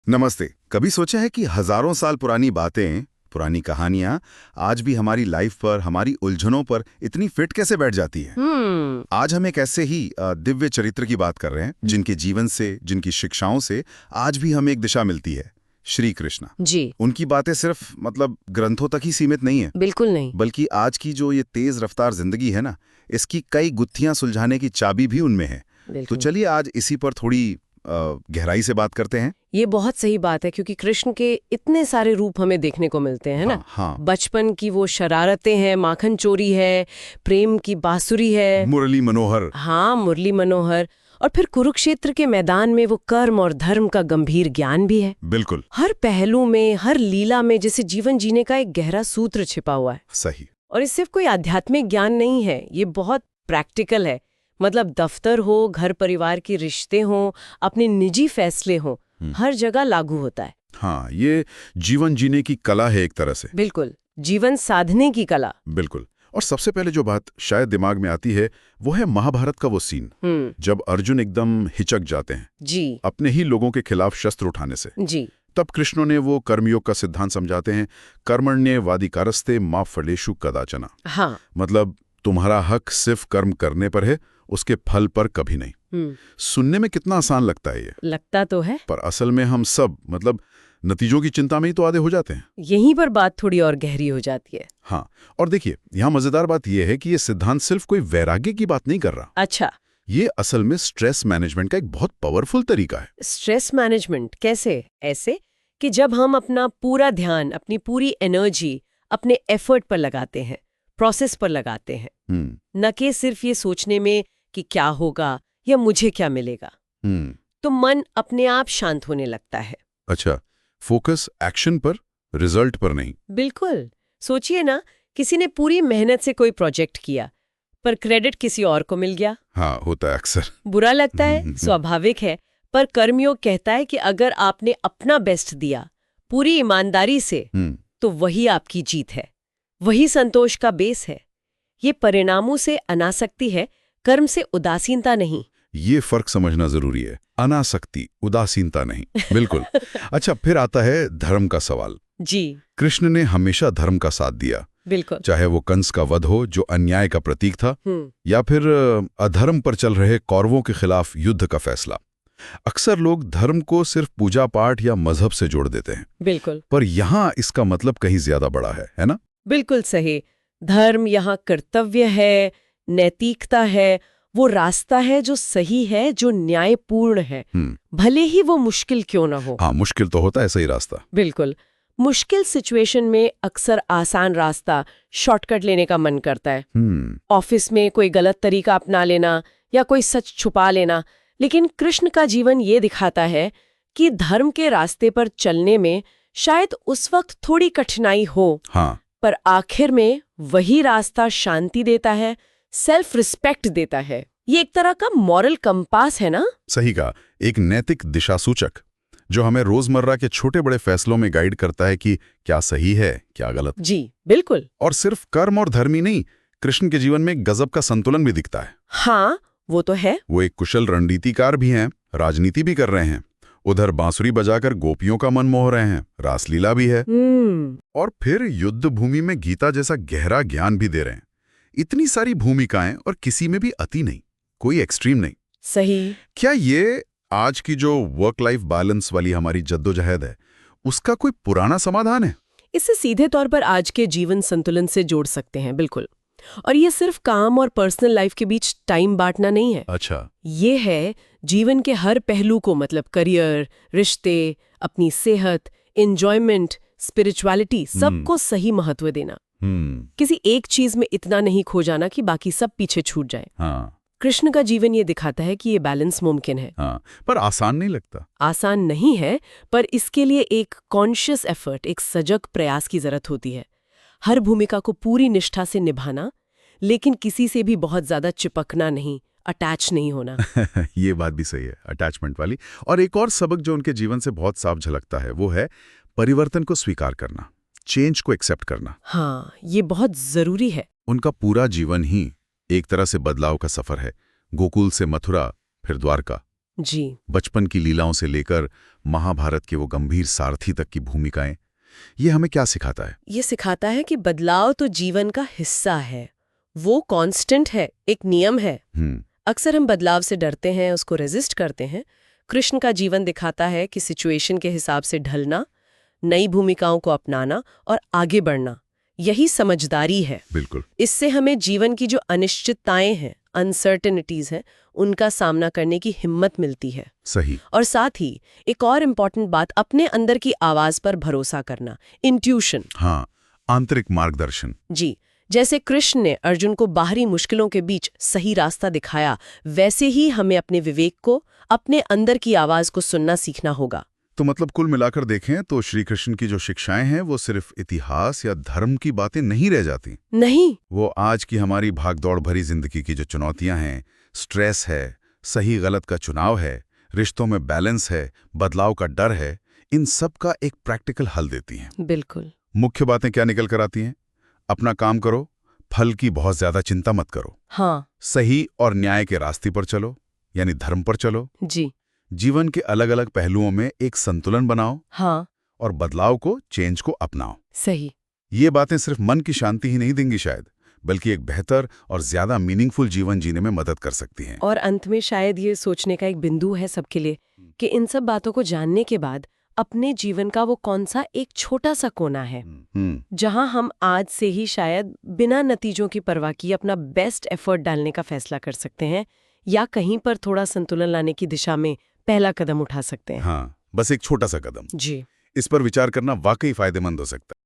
नमस्ते। कभी सोचा है कि हजारों साल पुरानी बातें, पुरानी कहानियां आज भी हमारी लाइफ पर, हमारी उलझनों पर इतनी फिट कैसे बैठ जाती हैं? आज हम एक ऐसे ही दिव्य चरित्र की बात कर रहे हैं जिनके जीवन से, जिनकी शिक्षाओं से आज भी हमें एक दिशा मिलती है। श्री कृष्ण जी। उनकी बातें सिर्फ ग्रंथों तक ही सीमित नहीं है, बिल्कुल नहीं। बल्कि आज की जो ये तेज रफ्तार जिंदगी है ना, इसकी कई गुत्थियां सुलझाने की चाबी भी उनमें है। तो चलिए आज इसी पर थोड़ी गहराई से बात करते हैं। ये बहुत सही बात है क्योंकि कृष्ण के इतने सारे रूप हमें देखने को मिलते हैं ना। हाँ। बचपन की वो शरारतें हैं, माखन चोरी है, प्रेम की बांसुरी है, मुरली मनोहर। हाँ, मुरली मनोहर। और फिर कुरुक्षेत्र के मैदान में वो कर्म और धर्म का गंभीर ज्ञान भी है। बिल्कुल। हर पहलू में, हर लीला में जैसे जीवन जीने का एक गहरा सूत्र छिपा हुआ है। सही। और ये सिर्फ कोई आध्यात्मिक ज्ञान नहीं है, ये बहुत प्रैक्टिकल है। दफ्तर हो, घर परिवार के रिश्ते हो, अपने निजी फैसले हो, हर जगह लागू होता है। हाँ, ये जीवन जीने की कला है एक तरह से। बिल्कुल, जीवन साधने की कला। बिल्कुल। और सबसे पहले जो बात शायद दिमाग में आती है वो है महाभारत का वो सीन, जब अर्जुन एकदम हिचक जाते हैं जी, अपने ही लोगों के खिलाफ शस्त्र उठाने से। जी। तब कृष्ण ने वो कर्मयोग का सिद्धांत समझाते हैं, कर्मण्येवाधिकारस्ते मा फलेषु कदाचन। हाँ। तुम्हारा हक सिर्फ कर्म करने पर है, उसके फल पर कभी नहीं। सुनने में कितना आसान लगता है ये। लगता तो है, पर असल में हम सब नतीजों की चिंता में ही तो आधे हो जाते हैं। यहीं पर बात थोड़ी और गहरी हो जाती है। हाँ, और देखिए यहाँ मजेदार बात यह है कि ये सिद्धांत सिर्फ कोई वैराग्य की बात नहीं कर रहा। अच्छा। ये असल में स्ट्रेस मैनेजमेंट का एक बहुत पावरफुल तरीका है। स्ट्रेस मैनेजमेंट कैसे? ऐसे कि जब हम अपना पूरा ध्यान, अपनी पूरी एनर्जी अपने एफर्ट पर लगाते हैं, प्रोसेस पर लगाते हैं, न कि सिर्फ ये सोचने में कि क्या होगा या मुझे क्या मिलेगा, तो मन अपने आप शांत होने लगता है। अच्छा, फोकस एक्शन पर, रिजल्ट पर नहीं। बिल्कुल। सोचिए ना, किसी ने पूरी मेहनत से कोई प्रोजेक्ट किया पर क्रेडिट किसी और को मिल गया। हाँ, होता है अक्सर। बुरा लगता है, स्वाभाविक है। पर कर्मयोग कहता है कि अगर आपने अपना बेस्ट दिया पूरी ईमानदारी से, तो वही आपकी जीत है, वही संतोष का बेस है। ये परिणामों से अनासक्ति है, कर्म से उदासीनता नहीं। ये फर्क समझना जरूरी है, अनासक्ति, उदासीनता नहीं। बिल्कुल। अच्छा, फिर आता है धर्म का सवाल। जी। कृष्ण ने हमेशा धर्म का साथ दिया। बिल्कुल। चाहे वो कंस का वध हो, जो अन्याय का प्रतीक था, या फिर अधर्म पर चल रहे कौरवों के खिलाफ युद्ध का फैसला। अक्सर लोग धर्म को सिर्फ पूजा पाठ या मजहब से जोड़ देते हैं। बिल्कुल। पर यहाँ इसका मतलब कहीं ज्यादा बड़ा है ना? बिल्कुल सही। धर्म यहाँ कर्तव्य है, नैतिकता है, वो रास्ता है जो सही है, जो न्यायपूर्ण है, भले ही वो मुश्किल क्यों ना हो। हाँ, मुश्किल तो होता है सही रास्ता। बिल्कुल। मुश्किल सिचुएशन में अक्सर आसान रास्ता, शॉर्टकट लेने का मन करता है। ऑफिस में कोई गलत तरीका अपना लेना या कोई सच छुपा लेना। लेकिन कृष्ण का जीवन ये दिखाता है कि धर्म के रास्ते पर चलने में शायद उस वक्त थोड़ी कठिनाई हो, हाँ, पर आखिर में वही रास्ता शांति देता है, सेल्फ रिस्पेक्ट देता है। ये एक तरह का मॉरल कंपास है ना? सही कहा, एक नैतिक दिशा सूचक जो हमें रोजमर्रा के छोटे बड़े फैसलों में गाइड करता है कि क्या सही है, क्या गलत। जी, बिल्कुल। और सिर्फ कर्म और धर्म ही नहीं, कृष्ण के जीवन में एक गजब का संतुलन भी दिखता है। हाँ, वो तो है। वो एक कुशल रणनीतिकार भी हैं, राजनीति भी कर रहे हैं, उधर बांसुरी बजाकर गोपियों का मन मोह रहे हैं, रासलीला भी है, और फिर युद्ध भूमि में गीता जैसा गहरा ज्ञान भी दे रहे हैं। इतनी सारी भूमिकाएं और किसी में भी अति नहीं, कोई एक्सट्रीम नहीं। सही। क्या ये आज की जो वर्क लाइफ बैलेंस वाली हमारी जद्दोजहद है, उसका कोई पुराना समाधान है? इसे सीधे तौर पर आज के जीवन संतुलन से जोड़ सकते हैं, बिल्कुल। और ये सिर्फ काम और पर्सनल लाइफ के बीच टाइम बांटना नहीं है। अच्छा। ये है जीवन के हर पहलू को, करियर, रिश्ते, अपनी सेहत, एंजॉयमेंट, स्पिरिचुअलिटी, सबको सही महत्व देना। किसी एक चीज में इतना नहीं खो जाना कि बाकी सब पीछे छूट जाए। हाँ। कृष्ण का जीवन ये दिखाता है कि ये बैलेंस मुमकिन है। हाँ, पर आसान नहीं लगता। आसान नहीं है, पर इसके लिए एक कॉन्शियस एफर्ट, एक सजग प्रयास की जरूरत होती है। हर भूमिका को पूरी निष्ठा से निभाना, लेकिन किसी से भी बहुत ज्यादा चिपकना नहीं, अटैच नहीं होना। ये बात भी सही है, अटैचमेंट वाली। और एक और सबक जो उनके जीवन से बहुत साफ झलकता है वो है परिवर्तन को स्वीकार करना, चेंज को एक्सेप्ट करना। हाँ, ये बहुत जरूरी है। उनका पूरा जीवन ही एक तरह से बदलाव का सफर है, गोकुल से मथुरा, फिर द्वारका। जी। बचपन की लीलाओं से लेकर महाभारत के वो गंभीर सारथी तक की भूमिकाएं, ये हमें क्या सिखाता है? ये सिखाता है कि बदलाव तो जीवन का हिस्सा है, वो कांस्टेंट है, एक नियम है। अक्सर हम बदलाव से डरते हैं, उसको रेजिस्ट करते हैं। कृष्ण का जीवन दिखाता है कि सिचुएशन के हिसाब से ढलना, नई भूमिकाओं को अपनाना और आगे बढ़ना, यही समझदारी है। बिल्कुल। इससे हमें जीवन की जो अनिश्चितताएं हैं, अनसर्टेनिटीज हैं, उनका सामना करने की हिम्मत मिलती है। सही। और साथ ही एक और इम्पॉर्टेंट बात, अपने अंदर की आवाज पर भरोसा करना, इंट्यूशन। हाँ, आंतरिक मार्गदर्शन। जी, जैसे कृष्ण ने अर्जुन को बाहरी मुश्किलों के बीच सही रास्ता दिखाया, वैसे ही हमें अपने विवेक को, अपने अंदर की आवाज को सुनना सीखना होगा। तो मतलब कुल मिलाकर देखें तो श्री कृष्ण की जो शिक्षाएं हैं वो सिर्फ इतिहास या धर्म की बातें नहीं रह जाती। नहीं, वो आज की हमारी भागदौड़ भरी जिंदगी की जो चुनौतियां हैं, स्ट्रेस है, सही गलत का चुनाव है, रिश्तों में बैलेंस है, बदलाव का डर है, इन सब का एक प्रैक्टिकल हल देती हैं। बिल्कुल। मुख्य बातें क्या निकल कर आती हैं? अपना काम करो, फल की बहुत ज्यादा चिंता मत करो। हाँ। सही और न्याय के रास्ते पर चलो, यानी धर्म पर चलो। जी। जीवन के अलग अलग पहलुओं में एक संतुलन बनाओ। हाँ। और बदलाव को, चेंज को अपनाओ। सही। ये बातें सिर्फ मन की शांति ही नहीं देंगी शायद, बल्कि एक बेहतर और ज्यादा मीनिंगफुल जीवन जीने में मदद कर सकती हैं। और अंत में शायद ये सोचने का एक बिंदु है सबके लिए कि इन सब बातों को जानने के बाद अपने जीवन का वो कौन सा एक छोटा सा कोना है जहां हम आज से ही शायद बिना नतीजों की परवाह किए अपना बेस्ट एफर्ट डालने का फैसला कर सकते हैं, या कहीं पर थोड़ा संतुलन लाने की दिशा में पहला कदम उठा सकते हैं। हाँ, बस एक छोटा सा कदम। जी। इस पर विचार करना वाकई फायदेमंद हो सकता है।